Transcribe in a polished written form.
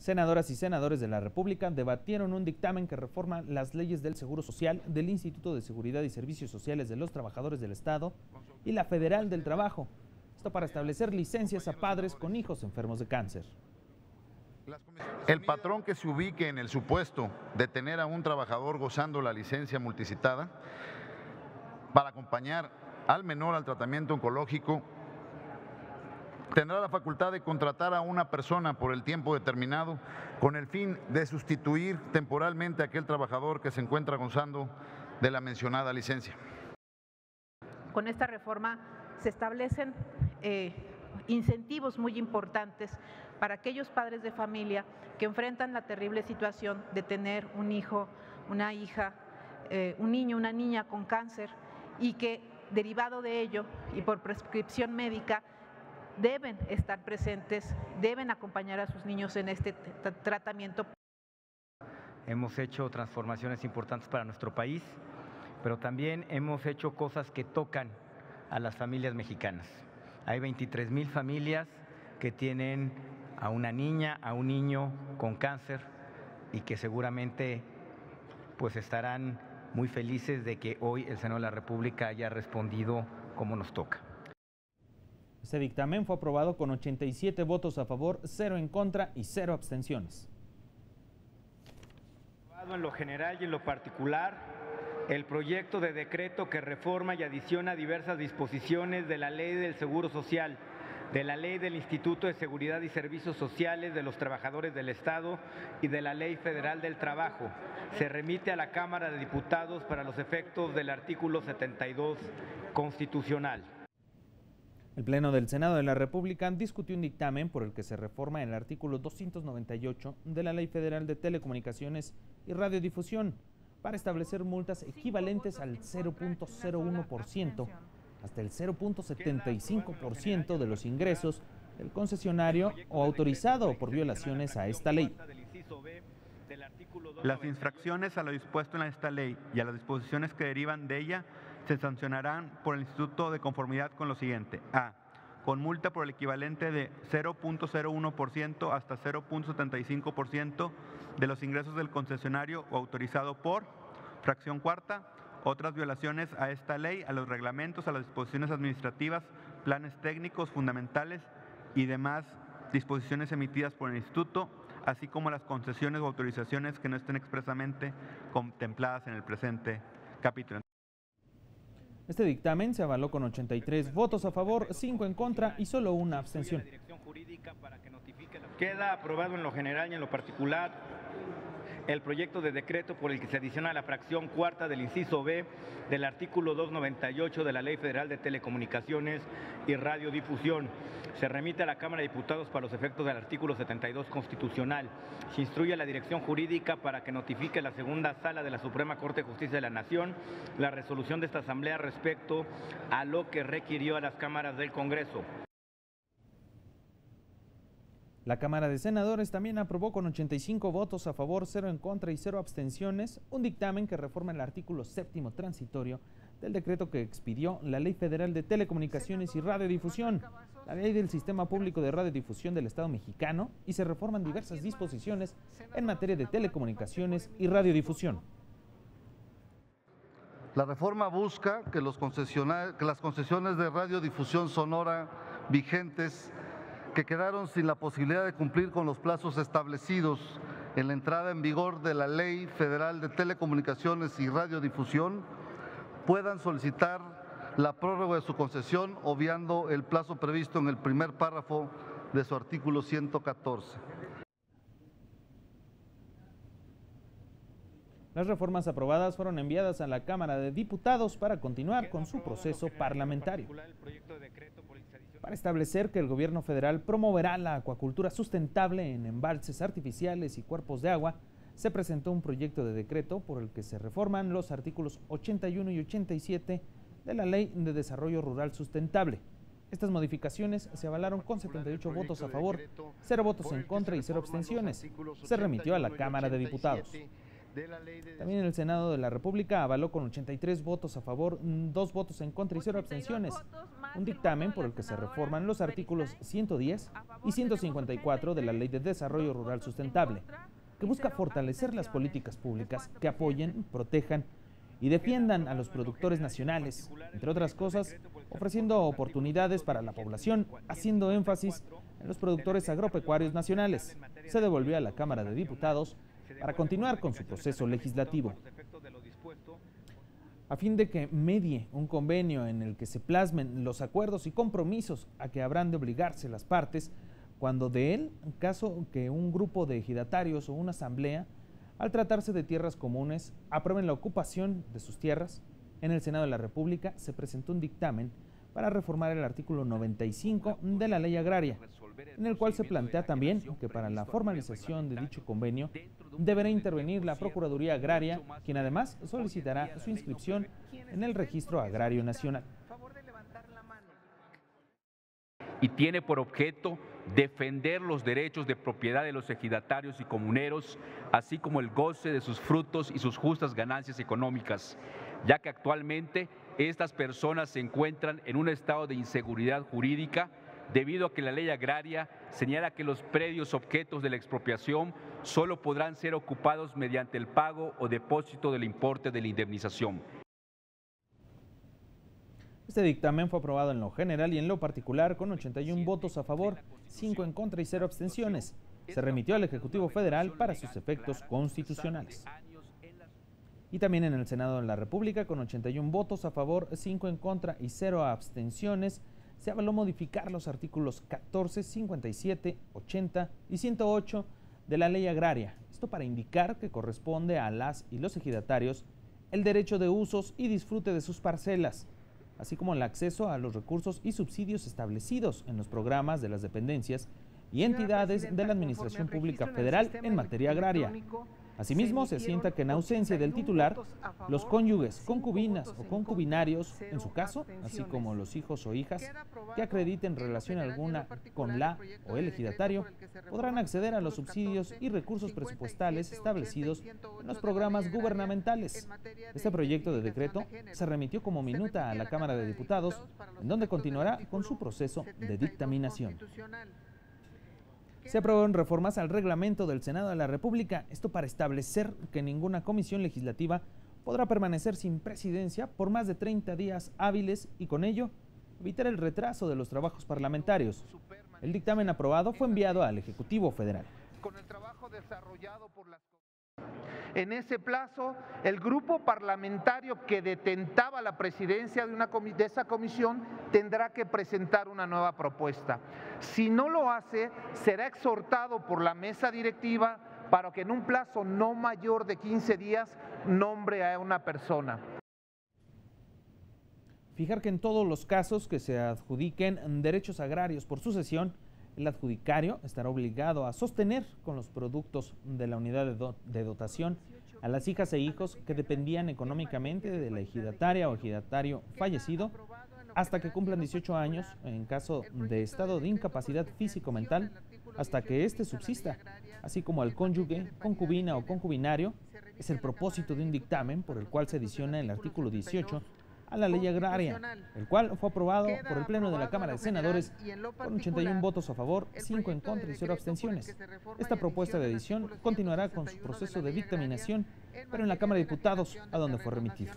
Senadoras y senadores de la República debatieron un dictamen que reforma las leyes del Seguro Social, del Instituto de Seguridad y Servicios Sociales de los Trabajadores del Estado y la Federal del Trabajo. Esto para establecer licencias a padres con hijos enfermos de cáncer. El patrón que se ubique en el supuesto de tener a un trabajador gozando la licencia multicitada para acompañar al menor al tratamiento oncológico tendrá la facultad de contratar a una persona por el tiempo determinado con el fin de sustituir temporalmente a aquel trabajador que se encuentra gozando de la mencionada licencia. Con esta reforma se establecen incentivos muy importantes para aquellos padres de familia que enfrentan la terrible situación de tener un hijo, una hija, un niño, una niña con cáncer y que derivado de ello y por prescripción médica deben estar presentes, deben acompañar a sus niños en este tratamiento. Hemos hecho transformaciones importantes para nuestro país, pero también hemos hecho cosas que tocan a las familias mexicanas. Hay 23,000 familias que tienen a una niña, a un niño con cáncer y que seguramente pues estarán muy felices de que hoy el Senado de la República haya respondido como nos toca. Este dictamen fue aprobado con 87 votos a favor, 0 en contra y 0 abstenciones. Aprobado en lo general y en lo particular el proyecto de decreto que reforma y adiciona diversas disposiciones de la Ley del Seguro Social, de la Ley del Instituto de Seguridad y Servicios Sociales de los Trabajadores del Estado y de la Ley Federal del Trabajo. Se remite a la Cámara de Diputados para los efectos del artículo 72 constitucional. El Pleno del Senado de la República discutió un dictamen por el que se reforma el artículo 298 de la Ley Federal de Telecomunicaciones y Radiodifusión para establecer multas equivalentes al 0.01% hasta el 0.75% de los ingresos del concesionario o autorizado por violaciones a esta ley. Las infracciones a lo dispuesto en esta ley y a las disposiciones que derivan de ella se sancionarán por el Instituto de conformidad con lo siguiente: A. Con multa por el equivalente de 0.01% hasta 0.75% de los ingresos del concesionario o autorizado por. Fracción cuarta, otras violaciones a esta ley, a los reglamentos, a las disposiciones administrativas, planes técnicos fundamentales y demás disposiciones emitidas por el Instituto, así como las concesiones o autorizaciones que no estén expresamente contempladas en el presente capítulo. Este dictamen se avaló con 83 votos a favor, 5 en contra y solo una abstención. Queda aprobado en lo general y en lo particular el proyecto de decreto por el que se adiciona la fracción cuarta del inciso B del artículo 298 de la Ley Federal de Telecomunicaciones y Radiodifusión. Se remite a la Cámara de Diputados para los efectos del artículo 72 constitucional. Se instruye a la Dirección Jurídica para que notifique a la segunda sala de la Suprema Corte de Justicia de la Nación la resolución de esta Asamblea respecto a lo que requirió a las cámaras del Congreso. La Cámara de Senadores también aprobó con 85 votos a favor, 0 en contra y 0 abstenciones un dictamen que reforma el artículo 7º transitorio del decreto que expidió la Ley Federal de Telecomunicaciones y Radiodifusión, la Ley del Sistema Público de Radiodifusión del Estado mexicano, y se reforman diversas disposiciones en materia de telecomunicaciones y radiodifusión. La reforma busca que las concesiones de radiodifusión sonora vigentes que quedaron sin la posibilidad de cumplir con los plazos establecidos en la entrada en vigor de la Ley Federal de Telecomunicaciones y Radiodifusión puedan solicitar la prórroga de su concesión, obviando el plazo previsto en el primer párrafo de su artículo 114. Las reformas aprobadas fueron enviadas a la Cámara de Diputados para continuar con su proceso parlamentario. Para establecer que el gobierno federal promoverá la acuacultura sustentable en embalses artificiales y cuerpos de agua, se presentó un proyecto de decreto por el que se reforman los artículos 81 y 87 de la Ley de Desarrollo Rural Sustentable. Estas modificaciones se avalaron con 78 votos a favor, 0 votos en contra y 0 abstenciones. Se remitió a la Cámara de Diputados. También el Senado de la República avaló con 83 votos a favor, 2 votos en contra y 0 abstenciones un dictamen por el que se reforman los artículos 110 y 154 de la Ley de Desarrollo Rural Sustentable, que busca fortalecer las políticas públicas que apoyen, protejan y defiendan a los productores nacionales, entre otras cosas, ofreciendo oportunidades para la población, haciendo énfasis en los productores agropecuarios nacionales. Se devolvió a la Cámara de Diputados para continuar con su proceso legislativo. A fin de que medie un convenio en el que se plasmen los acuerdos y compromisos a que habrán de obligarse las partes, cuando de él, en caso que un grupo de ejidatarios o una asamblea, al tratarse de tierras comunes, aprueben la ocupación de sus tierras, en el Senado de la República se presentó un dictamen para reformar el artículo 95 de la Ley Agraria, en el cual se plantea también que para la formalización de dicho convenio deberá intervenir la Procuraduría Agraria, quien además solicitará su inscripción en el Registro Agrario Nacional. Y tiene por objeto defender los derechos de propiedad de los ejidatarios y comuneros, así como el goce de sus frutos y sus justas ganancias económicas, ya que actualmente estas personas se encuentran en un estado de inseguridad jurídica debido a que la ley agraria señala que los predios objetos de la expropiación solo podrán ser ocupados mediante el pago o depósito del importe de la indemnización. Este dictamen fue aprobado en lo general y en lo particular con 81 votos a favor, 5 en contra y 0 abstenciones. Se remitió al Ejecutivo Federal para sus efectos constitucionales. Y también en el Senado de la República, con 81 votos a favor, 5 en contra y 0 abstenciones, se avaló modificar los artículos 14, 57, 80 y 108 de la Ley Agraria. Esto para indicar que corresponde a las y los ejidatarios el derecho de usos y disfrute de sus parcelas, así como el acceso a los recursos y subsidios establecidos en los programas de las dependencias y entidades de la Administración Pública Federal en materia agraria. Asimismo, se asienta que en ausencia del titular, los cónyuges, concubinas o concubinarios, en su caso, así como los hijos o hijas que acrediten relación alguna con la o el ejidatario, podrán acceder a los subsidios y recursos presupuestales establecidos en los programas gubernamentales. Este proyecto de decreto se remitió como minuta a la Cámara de Diputados, en donde continuará con su proceso de dictaminación. Se aprobaron reformas al reglamento del Senado de la República, esto para establecer que ninguna comisión legislativa podrá permanecer sin presidencia por más de 30 días hábiles y con ello evitar el retraso de los trabajos parlamentarios. El dictamen aprobado fue enviado al Ejecutivo Federal. Con el trabajo desarrollado por las... En ese plazo, el grupo parlamentario que detentaba la presidencia de esa comisión tendrá que presentar una nueva propuesta. Si no lo hace, será exhortado por la mesa directiva para que en un plazo no mayor de 15 días nombre a una persona. Fijar que en todos los casos que se adjudiquen derechos agrarios por sucesión, el adjudicario estará obligado a sostener con los productos de la unidad de dotación a las hijas e hijos que dependían económicamente de la ejidataria o ejidatario fallecido hasta que cumplan 18 años en caso de estado de incapacidad físico-mental hasta que éste subsista, así como al cónyuge, concubina o concubinario. Es el propósito de un dictamen por el cual se adiciona el artículo 18 a la Ley Agraria, el cual fue aprobado por el Pleno de la Cámara de Senadores con 81 votos a favor, 5 en contra y 0 abstenciones. Esta propuesta de edición continuará con su proceso de dictaminación, pero en la Cámara de Diputados, a donde fue remitido.